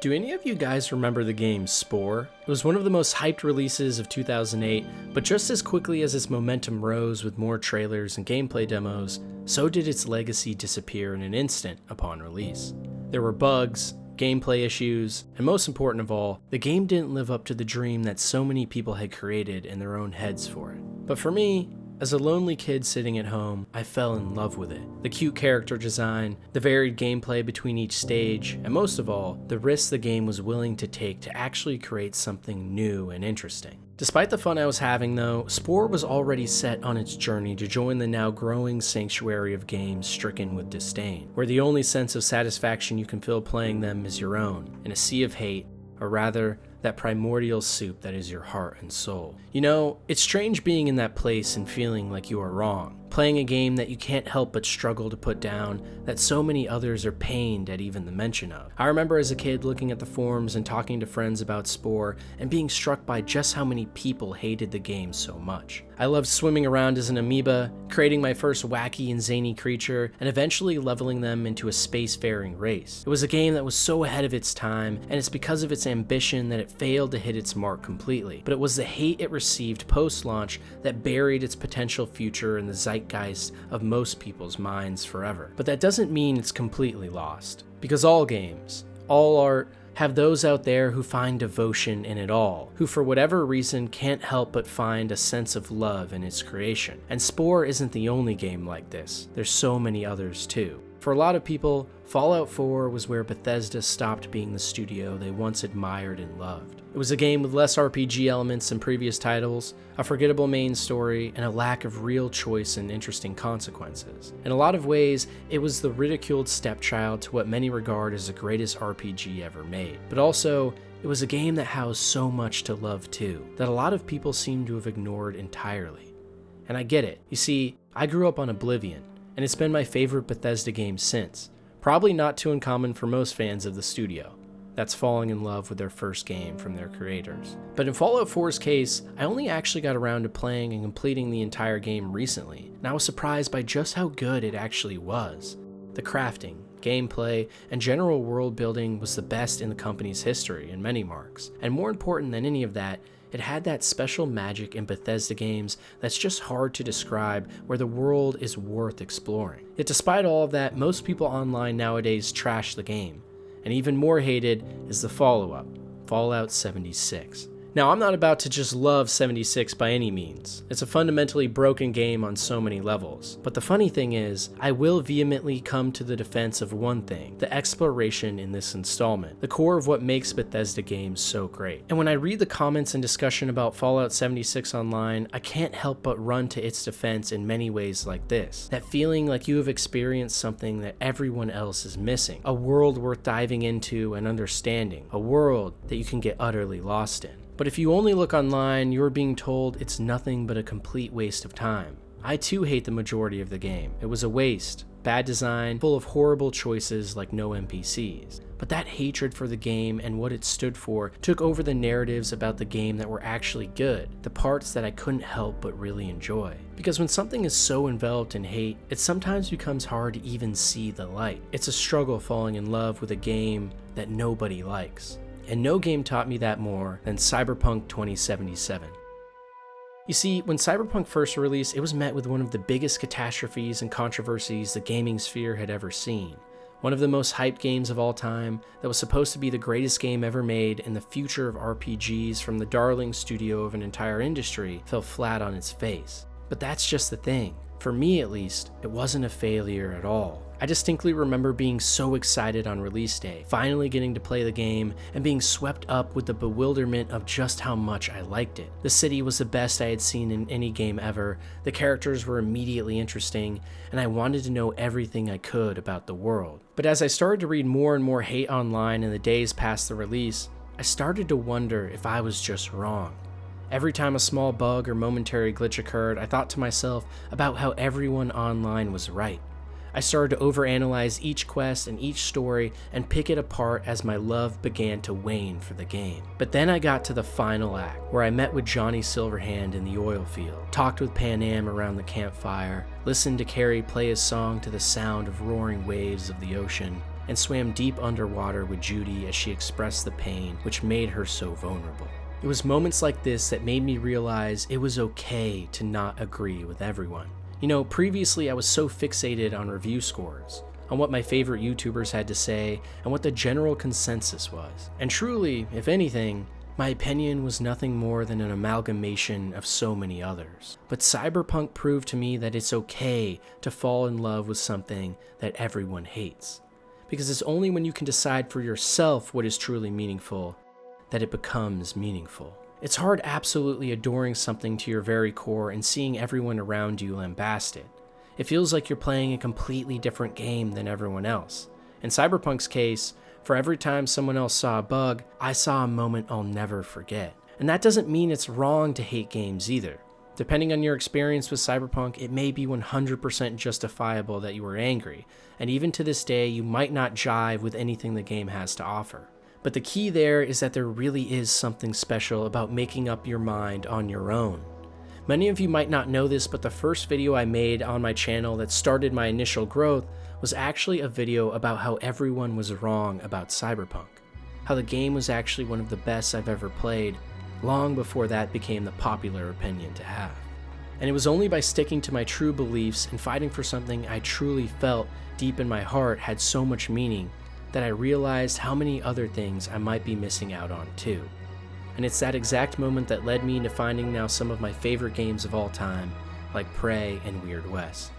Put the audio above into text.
Do any of you guys remember the game Spore? It was one of the most hyped releases of 2008, but just as quickly as its momentum rose with more trailers and gameplay demos, so did its legacy disappear in an instant upon release. There were bugs, gameplay issues, and most important of all, the game didn't live up to the dream that so many people had created in their own heads for it. But for me, as a lonely kid sitting at home, I fell in love with it. The cute character design, the varied gameplay between each stage, and most of all, the risks the game was willing to take to actually create something new and interesting. Despite the fun I was having though, Spore was already set on its journey to join the now growing sanctuary of games stricken with disdain, where the only sense of satisfaction you can feel playing them is your own, in a sea of hate, or rather, that primordial soup that is your heart and soul. You know, it's strange being in that place and feeling like you are wrong, playing a game that you can't help but struggle to put down, that so many others are pained at even the mention of. I remember as a kid looking at the forums and talking to friends about Spore and being struck by just how many people hated the game so much. I loved swimming around as an amoeba, creating my first wacky and zany creature, and eventually leveling them into a spacefaring race. It was a game that was so ahead of its time, and it's because of its ambition that it failed to hit its mark completely. But it was the hate it received post-launch that buried its potential future in the zeitgeist of most people's minds forever. But that doesn't mean it's completely lost, because all games, all art, have those out there who find devotion in it all, who for whatever reason can't help but find a sense of love in its creation. And Spore isn't the only game like this, there's so many others too. For a lot of people, Fallout 4 was where Bethesda stopped being the studio they once admired and loved. It was a game with less RPG elements than previous titles, a forgettable main story, and a lack of real choice and interesting consequences. In a lot of ways, it was the ridiculed stepchild to what many regard as the greatest RPG ever made. But also, it was a game that housed so much to love too, that a lot of people seem to have ignored entirely. And I get it. You see, I grew up on Oblivion, and it's been my favorite Bethesda game since. Probably not too uncommon for most fans of the studio. That's falling in love with their first game from their creators. But in Fallout 4's case, I only actually got around to playing and completing the entire game recently, and I was surprised by just how good it actually was. The crafting, gameplay, and general world building was the best in the company's history in many marks. And more important than any of that, it had that special magic in Bethesda games that's just hard to describe, where the world is worth exploring. Yet despite all of that, most people online nowadays trash the game. And even more hated is the follow-up, Fallout 76. Now, I'm not about to just love 76 by any means. It's a fundamentally broken game on so many levels. But the funny thing is, I will vehemently come to the defense of one thing, the exploration in this installment, the core of what makes Bethesda games so great. And when I read the comments and discussion about Fallout 76 online, I can't help but run to its defense in many ways like this. That feeling like you have experienced something that everyone else is missing. A world worth diving into and understanding. A world that you can get utterly lost in. But if you only look online, you're being told it's nothing but a complete waste of time. I too hate the majority of the game. It was a waste, bad design, full of horrible choices like no NPCs. But that hatred for the game and what it stood for took over the narratives about the game that were actually good, the parts that I couldn't help but really enjoy. Because when something is so enveloped in hate, it sometimes becomes hard to even see the light. It's a struggle falling in love with a game that nobody likes. And no game taught me that more than Cyberpunk 2077. You see, when Cyberpunk first released, it was met with one of the biggest catastrophes and controversies the gaming sphere had ever seen. One of the most hyped games of all time, that was supposed to be the greatest game ever made and the future of RPGs from the darling studio of an entire industry, fell flat on its face. But that's just the thing. For me at least, it wasn't a failure at all. I distinctly remember being so excited on release day, finally getting to play the game, and being swept up with the bewilderment of just how much I liked it. The city was the best I had seen in any game ever, the characters were immediately interesting, and I wanted to know everything I could about the world. But as I started to read more and more hate online in the days past the release, I started to wonder if I was just wrong. Every time a small bug or momentary glitch occurred, I thought to myself about how everyone online was right. I started to overanalyze each quest and each story and pick it apart as my love began to wane for the game. But then I got to the final act, where I met with Johnny Silverhand in the oil field, talked with Pan Am around the campfire, listened to Carrie play his song to the sound of roaring waves of the ocean, and swam deep underwater with Judy as she expressed the pain which made her so vulnerable. It was moments like this that made me realize it was okay to not agree with everyone. You know, previously I was so fixated on review scores, on what my favorite YouTubers had to say, and what the general consensus was. And truly, if anything, my opinion was nothing more than an amalgamation of so many others. But Cyberpunk proved to me that it's okay to fall in love with something that everyone hates. Because it's only when you can decide for yourself what is truly meaningful that it becomes meaningful. It's hard absolutely adoring something to your very core and seeing everyone around you lambast it. It feels like you're playing a completely different game than everyone else. In Cyberpunk's case, for every time someone else saw a bug, I saw a moment I'll never forget. And that doesn't mean it's wrong to hate games either. Depending on your experience with Cyberpunk, it may be 100% justifiable that you were angry, and even to this day, you might not jive with anything the game has to offer. But the key there is that there really is something special about making up your mind on your own. Many of you might not know this, but the first video I made on my channel that started my initial growth was actually a video about how everyone was wrong about Cyberpunk. How the game was actually one of the best I've ever played, long before that became the popular opinion to have. And it was only by sticking to my true beliefs and fighting for something I truly felt deep in my heart had so much meaning that I realized how many other things I might be missing out on too. And it's that exact moment that led me into finding now some of my favorite games of all time, like Prey and Weird West.